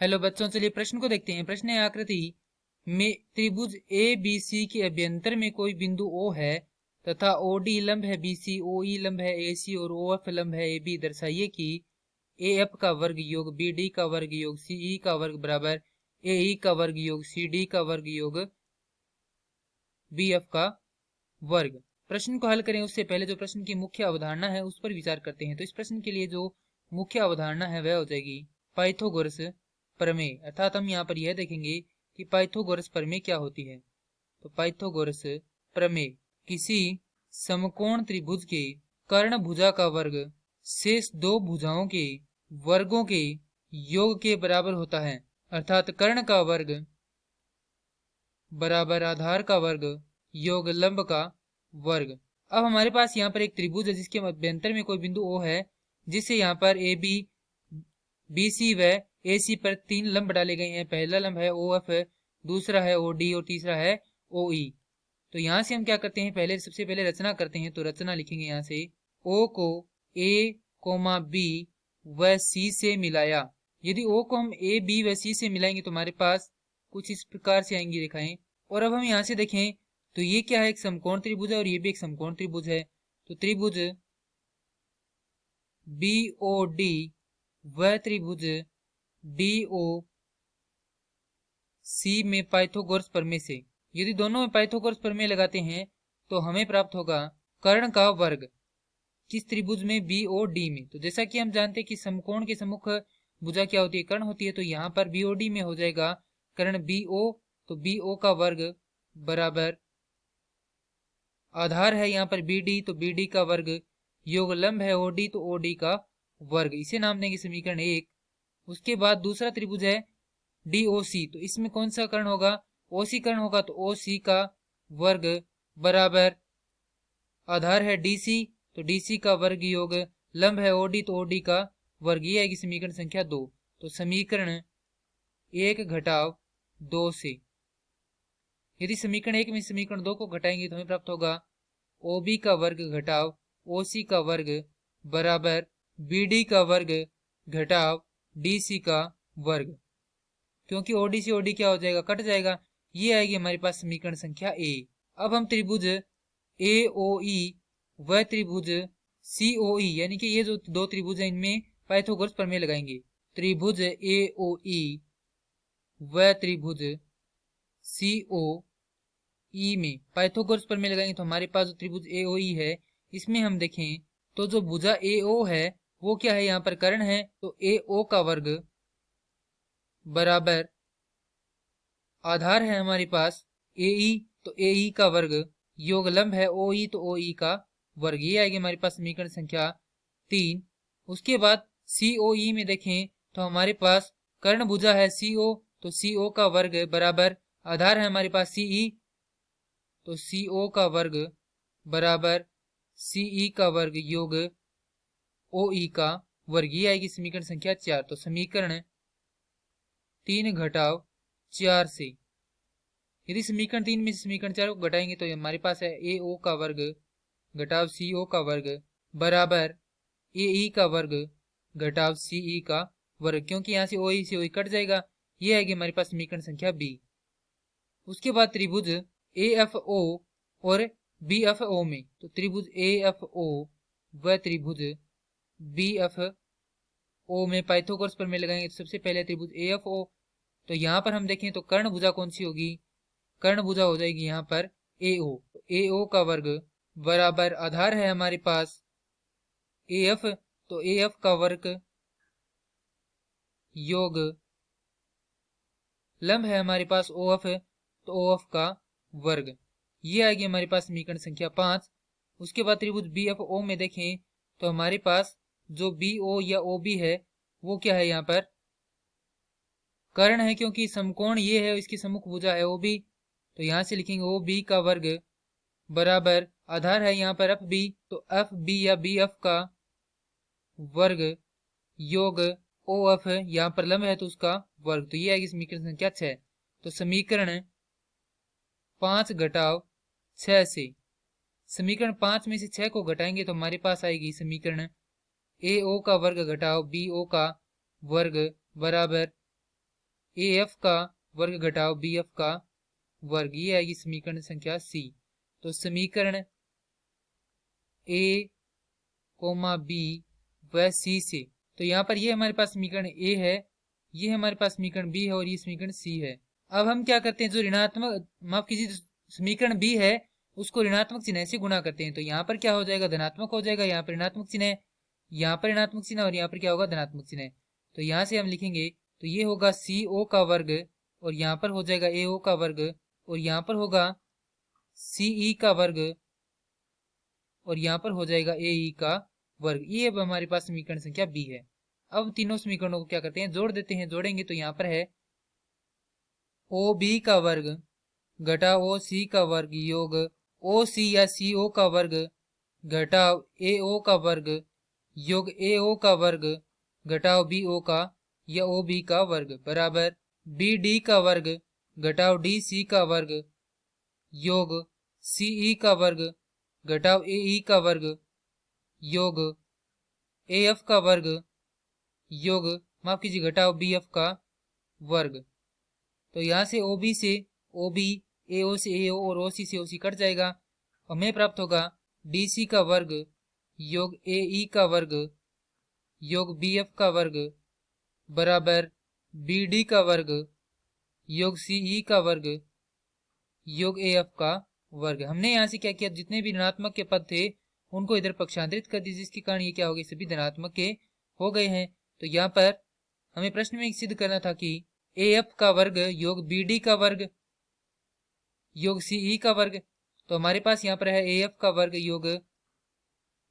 Hello बच्चों, चलिए प्रश्न को देखते हैं। प्रश्न है, आकृति में त्रिभुज ए बी सी के अभ्यंतर में कोई बिंदु ओ है तथा ओ डी लंब है बी सी, ओ ई लंब है ए सी और ओ एफ लंब है ए बी। दर्शाइए कि ए एफ का वर्ग योग बी डी का वर्ग योग सी ई का वर्ग बराबर ए ई का वर्ग योग सी डी का वर्ग योग बी एफ का वर्ग। प्रश्न को हल करें उससे पहले जो प्रश्न की मुख्य अवधारणा है उस पर विचार करते हैं। तो इस प्रश्न के लिए जो मुख्य अवधारणा है वह हो जाएगी पाइथागोरस प्रमेय। अर्थात हम यहाँ पर यह देखेंगे कि पाइथागोरस प्रमेय क्या होती है। तो पाइथागोरस प्रमेय किसी समकोण त्रिभुज के कर्ण भुजा का वर्ग शेष दो भुजाओं के वर्गों के योग के बराबर होता है। अर्थात कर्ण का वर्ग बराबर आधार का वर्ग योग लंब का वर्ग। अब हमारे पास यहाँ पर एक त्रिभुज है जिसके मध्यंतर में कोई बिंदु O है, जिससे यहाँ पर ए बी बी सी व ए सी पर तीन लंब डाले गए हैं। पहला लंब है ओ एफ, दूसरा है ओ डी और तीसरा है ओ ई। तो यहाँ से हम क्या करते हैं, सबसे पहले रचना करते हैं। तो रचना लिखेंगे यहाँ से, O को A, B व C से मिलाया। यदि O को हम A, B व C से मिलाएंगे तो हमारे पास कुछ इस प्रकार से आएंगी रेखाएं। और अब हम यहाँ से देखें तो ये क्या है, एक समकोण त्रिभुज है और ये भी एक समकोण त्रिभुज है। तो त्रिभुज BOD व त्रिभुज DOC में पाइथागोरस प्रमेय से यदि दोनों में पाइथागोरस प्रमेय लगाते हैं तो हमें प्राप्त होगा कर्ण का वर्ग किस त्रिभुज में BOD में। तो जैसा कि हम जानते हैं कि समकोण के सम्मुख भुजा क्या होती है, कर्ण होती है। तो यहाँ पर BOD में हो जाएगा कर्ण BO, तो BO का वर्ग बराबर आधार है यहाँ पर BD, तो BD का वर्ग योग लंब है OD, तो OD का वर्ग। इसे नाम देंगे समीकरण 1। उसके बाद दूसरा त्रिभुज है DOC, तो इसमें कौन सा कर्ण होगा, OC कर्ण होगा। तो OC का वर्ग बराबर आधार है DC, तो DC का वर्ग योग लंब है OD, तो OD का वर्ग। ये आएगी समीकरण संख्या 2। तो समीकरण 1 घटाव 2 से यदि समीकरण 1 में समीकरण 2 को घटाएंगे तो हमें प्राप्त होगा OB का वर्ग घटाव OC का वर्ग बराबर BD का वर्ग घटाव DC का वर्ग। क्योंकि OD से OD क्या हो जाएगा, कट जाएगा। ये आएगी हमारे पास समीकरण संख्या A। अब हम त्रिभुज AOE व त्रिभुज COE यानी कि ये जो दो त्रिभुज है इनमें पाइथागोरस प्रमेय लगाएंगे। त्रिभुज AOE व त्रिभुज COE में पाइथागोरस प्रमेय लगाएंगे तो हमारे पास जो त्रिभुज AOE है इसमें हम देखें तो जो भुजा AO है वो क्या है, यहाँ पर कर्ण है। तो AO का वर्ग बराबर आधार है हमारे पास AE, तो AE का वर्ग योग लंब है OE, तो OE का वर्ग। ये आएगी हमारे पास समीकरण संख्या 3। उसके बाद COE में देखें तो हमारे पास कर्ण भुजा है CO, तो CO का वर्ग बराबर आधार है हमारे पास CE, तो CO का वर्ग बराबर CE का वर्ग योग OE का वर्ग। ये आएगी समीकरण संख्या 4। तो समीकरण 3 घटाव 4 से यदि समीकरण 3 में समीकरण 4 को घटाएंगे तो हमारे पास है AO का वर्ग घटाव CO का वर्ग बराबर AE का वर्ग घटाव CE का वर्ग। क्योंकि यहाँ से OE से OE कट जाएगा। ये आएगी हमारे पास समीकरण संख्या B। उसके बाद त्रिभुज AFO और BFO में, तो त्रिभुज AFO व त्रिभुज BFO में पाइथागोरस प्रमेय लगाएंगे। तो सबसे पहले त्रिभुज AFO, तो यहाँ पर हम देखें तो कर्ण भुजा कौन सी होगी, कर्ण भुजा हो जाएगी यहाँ पर AO। तो AO का वर्ग बराबर आधार है हमारे पास AF, तो AF का वर्ग योग लंब है हमारे पास OF, तो OF का वर्ग। ये आएगी हमारे पास समीकरण संख्या 5। उसके बाद त्रिभुज BFO में देखें तो हमारे पास जो BO या OB है वो क्या है, यहाँ पर कर्ण है। क्योंकि समकोण ये है, इसकी सम्मुख भुजा है OB, तो यहाँ से लिखेंगे OB का वर्ग बराबर आधार है यहाँ पर FB, तो FB या BF का वर्ग योग OF, यहाँ पर लंब है तो उसका वर्ग। तो ये आएगी समीकरण संख्या 6। तो समीकरण 5 घटाव 6 से समीकरण 5 में से 6 को घटाएंगे तो हमारे पास आएगी समीकरण AO का वर्ग घटाव BO का वर्ग बराबर ए एफ का वर्ग घटाओ बी एफ का वर्ग, ये आएगी समीकरण संख्या सी। तो समीकरण ए कोमा बी व सी से, तो यहाँ पर ये हमारे पास समीकरण ए है, ये हमारे पास समीकरण बी है और ये समीकरण सी है। अब हम क्या करते हैं, जो ऋणात्मक, माफ कीजिए, समीकरण बी है उसको ऋणात्मक चिन्ह से गुणा करते हैं। तो यहाँ पर क्या हो जाएगा, धनात्मक हो जाएगा, यहाँ पर ऋणात्मक चिन्ह है, यहाँ पर ऋणात्मक चिन्ह और यहाँ पर क्या होगा, धनात्मक चिन्ह। तो यहाँ से हम लिखेंगे, तो ये होगा सी ओ का वर्ग और यहाँ पर हो जाएगा ए ओ का वर्ग और यहाँ पर होगा सी ई का वर्ग और यहाँ पर हो जाएगा ए ई का वर्ग। ये अब हमारे पास समीकरण संख्या बी है। अब तीनों समीकरणों को क्या करते हैं, जोड़ देते हैं। जोड़ेंगे तो यहाँ पर है ओ बी का वर्ग घटा ओ सी का वर्ग योग ओ सी या सी ओ का वर्ग घटाओ ए ओ का वर्ग योग ए ओ का वर्ग घटाओ बी ओ का या ओ बी का वर्ग बराबर बी डी का वर्ग घटाओ डी सी का वर्ग योग सी ई का वर्ग घटाओ ए ई का वर्ग योग ए एफ का वर्ग योग, माफ कीजिए, घटाओ बी एफ का वर्ग। तो यहाँ से ओ बी से ओ बी, ए ओ से ए ओ और ओ सी से ओ सी कट जाएगा और हमें प्राप्त होगा डी सी का वर्ग योग ए ई का वर्ग योग बी एफ का वर्ग बराबर बी डी का वर्ग योग सी ई का वर्ग योग ए एफ का वर्ग। हमने यहाँ से क्या किया, जितने भी ऋणात्मक के पद थे उनको इधर पक्षांतरित कर दिया, जिसके कारण ये क्या हो गए, सभी धनात्मक के हो गए हैं। तो यहाँ पर हमें प्रश्न में सिद्ध करना था कि ए एफ का वर्ग योग बी डी का वर्ग योग सी ई का वर्ग। तो हमारे पास यहाँ पर है ए एफ का वर्ग योग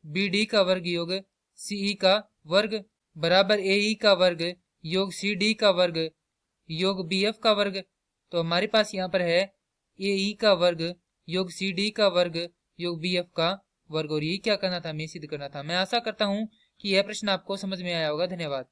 बी डी का वर्ग योग सी ई का वर्ग बराबर ए ई का वर्ग योग सी डी का वर्ग योग बी एफ का वर्ग। तो हमारे पास यहाँ पर है ए ई का वर्ग योग सी डी का वर्ग योग बी एफ का वर्ग। और ये क्या करना था, हमें सिद्ध करना था। मैं आशा करता हूँ कि यह प्रश्न आपको समझ में आया होगा। धन्यवाद।